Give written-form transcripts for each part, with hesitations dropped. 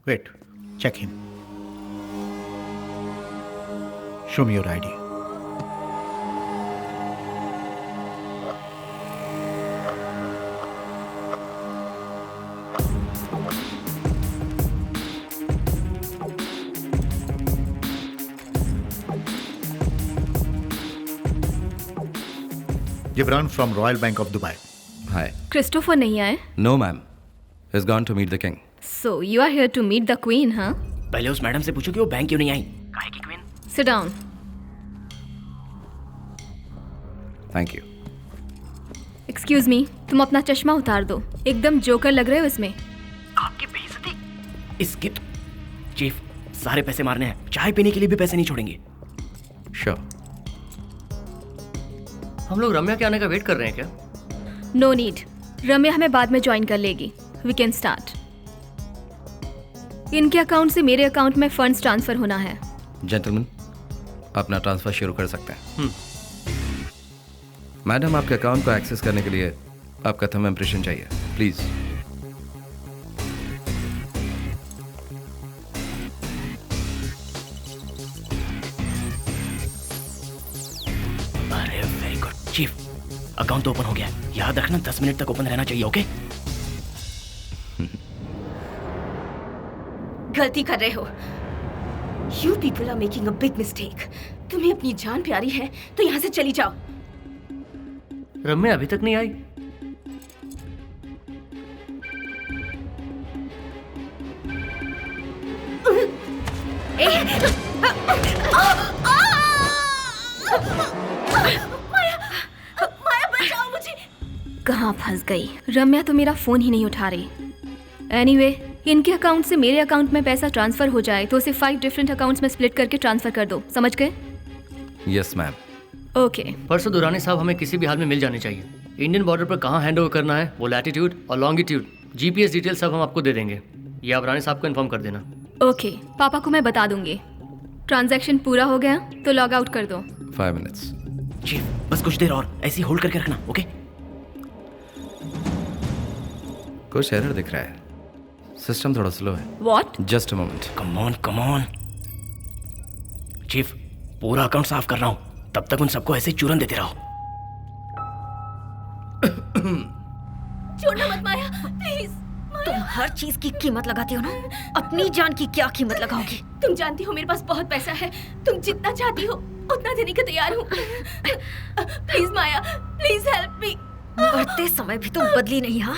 Wait, check in. Show me your ID. Gibran from Royal Bank of Dubai. Hi. Christopher नहीं आए? No, ma'am. He's gone to meet the king. So you are here to meet the queen, huh? पहले उस madam से पूछो कि वो bank क्यों नहीं आई। काहे की queen? Sit down. Thank you. Excuse me, तुम अपना चश्मा उतार दो। एकदम जोकर लग रहे हो इसमें। आपकी बेइज्जती। इसके चीफ सारे पैसे मारने हैं, चाय पीने के लिए भी पैसे नहीं छोड़ेंगे। Sure. हम लोग रम्या के आने का वेट कर रहे हैं क्या? No need. रम्या हमें बाद में ज्वाइन कर लेगी। We can start. इनके अकाउंट से मेरे अकाउंट में फंड्स ट्रांसफर होना है। Gentlemen, अपना ट्रांसफर शुरू कर सकते हैं। मैडम, आपके अकाउंट को एक्सेस करने के लिए आपका थंब इम्प्रेशन चाहिए, प्लीज। अरे वेरी गुड चीफ, अकाउंट तो ओपन हो गया है। याद रखना 10 मिनट तक ओपन रहना चाहिए, ओके? गलती कर रहे हो। You people are making a big mistake. तुम्हें अपनी जान प्यारी है तो यहाँ से चली जाओ। रम्या अभी तक नहीं आई। माया बचाओ मुझे। कहाँ फंस गई? रम्या तो मेरा फोन ही नहीं उठा रही। एनीवे, इनके अकाउंट से मेरे अकाउंट में पैसा ट्रांसफर हो जाए तो उसे 5 डिफरेंट अकाउंट्स में स्प्लिट करके ट्रांसफर कर दो। समझ गए? Yes ma'am. ओके। परसों दुरानी साहब हमें किसी भी हाल में मिल जाने चाहिए। इंडियन बॉर्डर पर कहाँ हैंड ओवर करना है, वो लैटिट्यूड और लॉन्गिट्यूड, जीपीएस डिटेल सब हम आपको दे देंगे। ये आप रानी साहब को इन्फॉर्म कर देना। ओके, पापा को मैं बता दूंगी। ट्रांजैक्शन पूरा हो गया तो लॉग आउट कर दो। 5 मिनट्स। चीफ बस कुछ देर और ऐसे ही होल्ड करके रखना, ओके? कुछ एरर दिख रहा है, सिस्टम थोड़ा स्लो है। What? Just a moment. Come on chief, पूरा अकाउंट साफ कर रहा हूँ, तब तक उन सबको ऐसे चूरन देते रहो। छोड़ना मत माया, प्लीज। तुम हर चीज की कीमत लगाती हो ना, अपनी जान की क्या कीमत लगाओगी? तुम जानती हो मेरे पास बहुत पैसा है, तुम जितना चाहती हो उतना देने को तैयार हूँ। Please Maya, please help me. मरते समय भी तुम बदली नहीं। हाँ,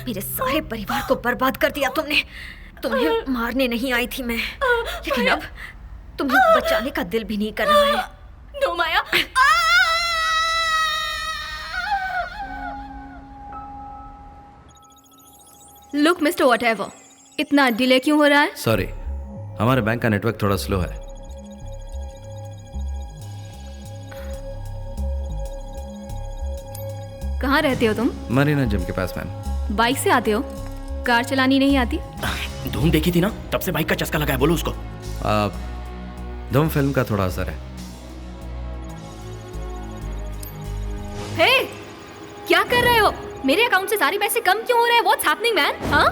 मेरे सारे परिवार को बर्बाद कर दिया तुमने। तुम्हें मारने नहीं आई थी मैं, लेकिन अब तुम्हें बचाने का दिल भी नहीं कर रहा है। नो माया। लुक मिस्टर व्हाटएवर, इतना डिले क्यों हो रहा है? सॉरी, हमारे बैंक का नेटवर्क थोड़ा स्लो है। कहाँ रहते हो तुम? मरीना जिम के पास मैम। बाइक से आते हो? कार चलानी नहीं आती? धूम देखी थी ना, तब से बाइक का चस्का लगा है, बोलो उसको। धूम फिल्म का थोड़ा असर है। हे, क्या कर रहे हो? मेरे अकाउंट से सारे पैसे कम क्यों हो रहे हैं? What's happening man? हाँ?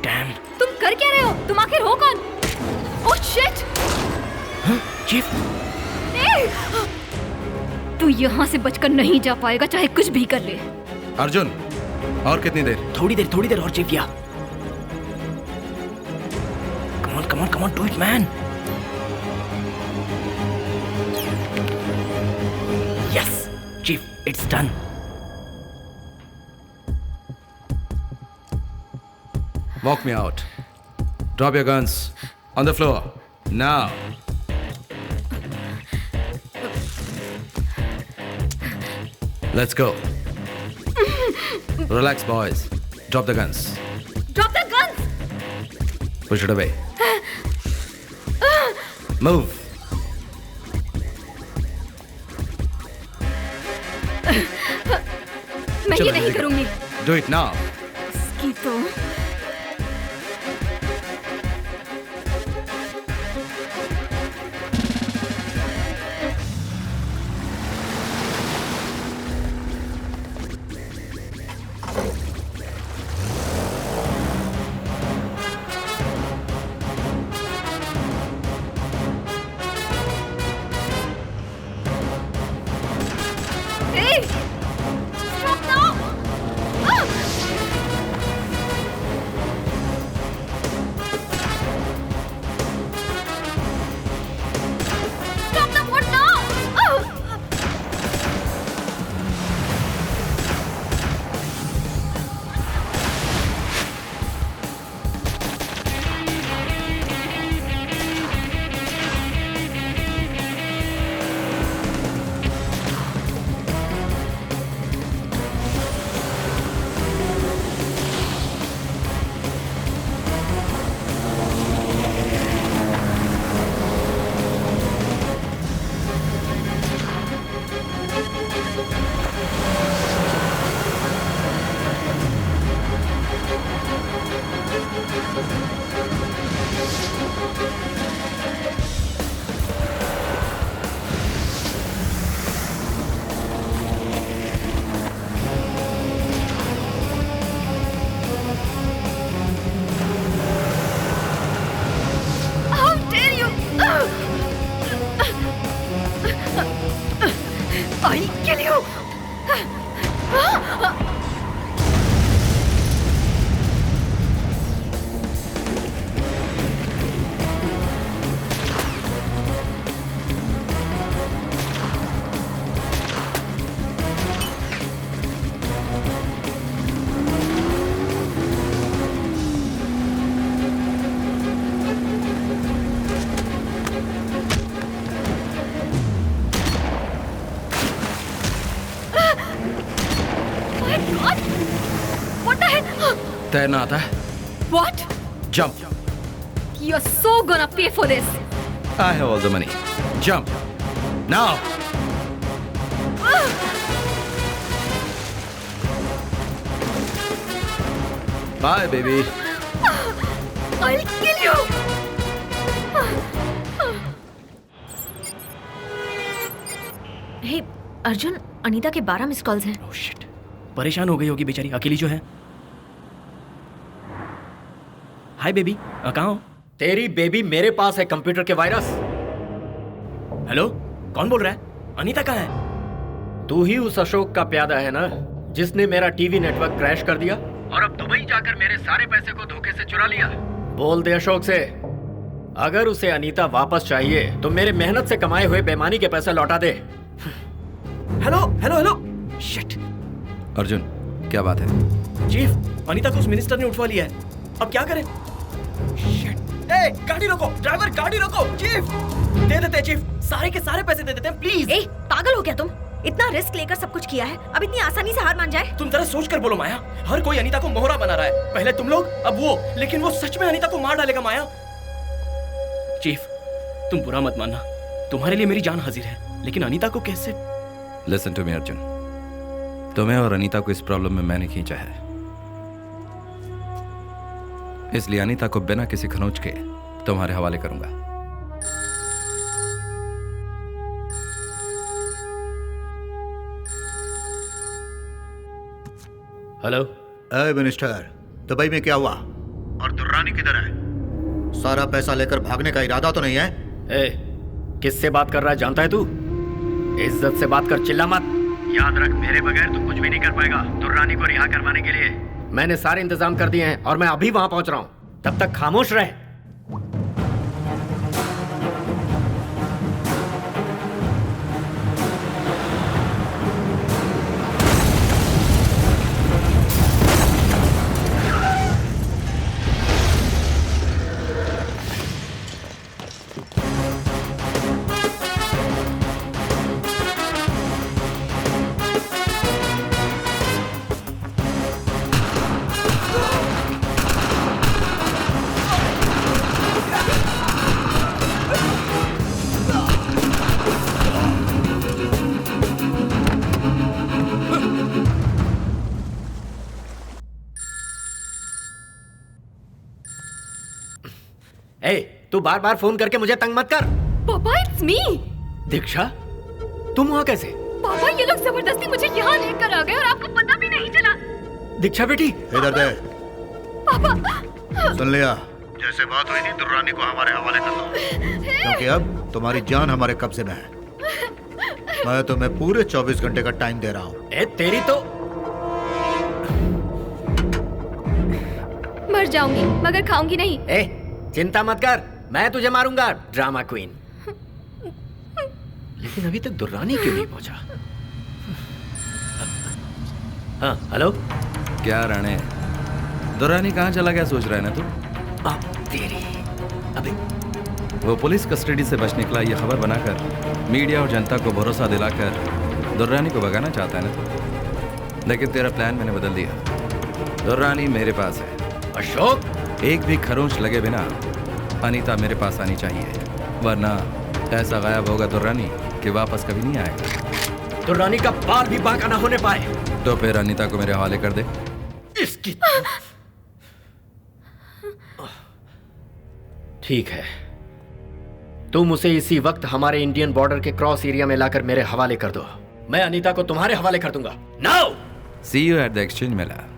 डैम। तुम कर क्या रहे हो? तुम आखिर हो कौन? Oh shit! चीफ, तू यहाँ से बचकर नहीं जा पाएगा, चाहे कुछ भी कर ले। अर्जुन, और कितनी देर? थोड़ी देर और चीफ। या come on do it man. Yes chief, it's done. Walk me out. Drop your guns on the floor. Now. Let's go. Relax, boys. Drop the guns. Drop the guns! Push it away. Move. मैं ये नहीं करूंगी। Do it now. इसकी तो my God! What the hell? तैरना आता है? What? Jump. You're so gonna pay for this. I have all the money. Jump. Now. Bye, baby. I'll kill you. हे अर्जुन, अनीता के 12 मिस कॉल्स हैं। ओह शिट, परेशान हो गई होगी बेचारी, अकेली जो है। हाय बेबी, कहाँ हो? तेरी बेबी मेरे पास है, कंप्यूटर के वायरस। हेलो, कौन बोल रहा है? अनीता कहाँ है? तू ही उस अशोक का प्यादा है ना, जिसने मेरा टीवी नेटवर्क क्रैश कर दिया और अब दुबई जाकर मेरे सारे पैसे को धोखे से चुरा लिया। बोल दे अशोक से, अगर उसे अनीता वापस चाहिए तो मेरे मेहनत से कमाए हुए बेईमानी के पैसे लौटा दे। Hello hello hello. Shit. Arjun, क्या बात है? चीफ, अनीता को उस मिनिस्टर ने उठवा लिया है, अब क्या करें? शिट। ए, गाड़ी रोको, ड्राइवर गाड़ी रोको। चीफ, दे देते हैं चीफ, सारे के सारे पैसे दे देते हैं प्लीज। ए, पागल हो क्या तुम? इतना रिस्क लेकर सब कुछ किया है, अब इतनी आसानी से हार मान जाए? तुम जरा सोच कर बोलो माया, हर कोई अनीता को मोहरा बना रहा है, पहले तुम लोग अब वो, लेकिन वो सच में अनीता को मार डालेगा माया। चीफ, तुम बुरा मत मानना, तुम्हारे लिए मेरी जान हाजिर है, लेकिन अनीता को कैसे? लिसन टू मी अर्जुन, तुम्हें और अनीता को इस प्रॉब्लम में मैंने खींचा है, इसलिए अनीता को बिना किसी खरोंच के तुम्हारे हवाले करूंगा। हेलो। अरे मिनिस्टर, दुबई में क्या हुआ और दुर्रानी किधर है? सारा पैसा लेकर भागने का इरादा तो नहीं है? ए, किससे बात कर रहा है जानता है तू? इज्जत से बात कर, चिल्ला मत। याद रख, मेरे बगैर तू कुछ भी नहीं कर पाएगा दुर्रानी को रिहा करवाने के लिए। मैंने सारे इंतजाम कर दिए हैं और मैं अभी वहां पहुंच रहा हूं, तब तक खामोश रह। ए, तू बार बार फोन करके मुझे तंग मत कर। पापा, it's me. दीक्षा, तुम वहां कैसे? पापा, ये लोग जबरदस्ती मुझे यहाँ लेकर आ गए और आपको पता भी नहीं चला। दीक्षा बेटी, इधर दे। पापा, सुन लिया, जैसे बात हुई थी दुर्रानी को हमारे हवाले कर दो, क्योंकि अब तुम्हारी जान हमारे कब्जे में है। मैं तुम्हें पूरे 24 घंटे का टाइम दे रहा हूँ। ए तेरी तो। मर जाऊंगी मगर खाऊंगी नहीं। ए, चिंता मत कर, मैं तुझे मारूंगा, ड्रामा क्वीन। लेकिन अभी तक दुर्रानी क्यों नहीं पहुंचा? हाँ, हेलो। क्या राणे, दुर्रानी कहाँ चला गया सोच रहा है ना तू? तेरी अबे, वो पुलिस कस्टडी से बच निकला, ये खबर बनाकर मीडिया और जनता को भरोसा दिलाकर दुर्रानी को भगाना चाहता है ना तू? लेकिन तेरा प्लान मैंने बदल दिया। दुर्रानी मेरे पास है। अशोक, एक भी खरोंच लगे बिना अनीता मेरे पास आनी चाहिए, वरना ऐसा गायब होगा दुर्रानी कि वापस कभी नहीं आएगा। दुर्रानी का बाल भी बांका ना होने पाए। तो फिर अनीता को मेरे हवाले कर दे। इसकी ठीक है, तुम उसे इसी वक्त हमारे इंडियन बॉर्डर के क्रॉस एरिया में लाकर मेरे हवाले कर दो, मैं अनीता को तुम्हारे हवाले कर दूंगा। Now see you at the exchange Mela.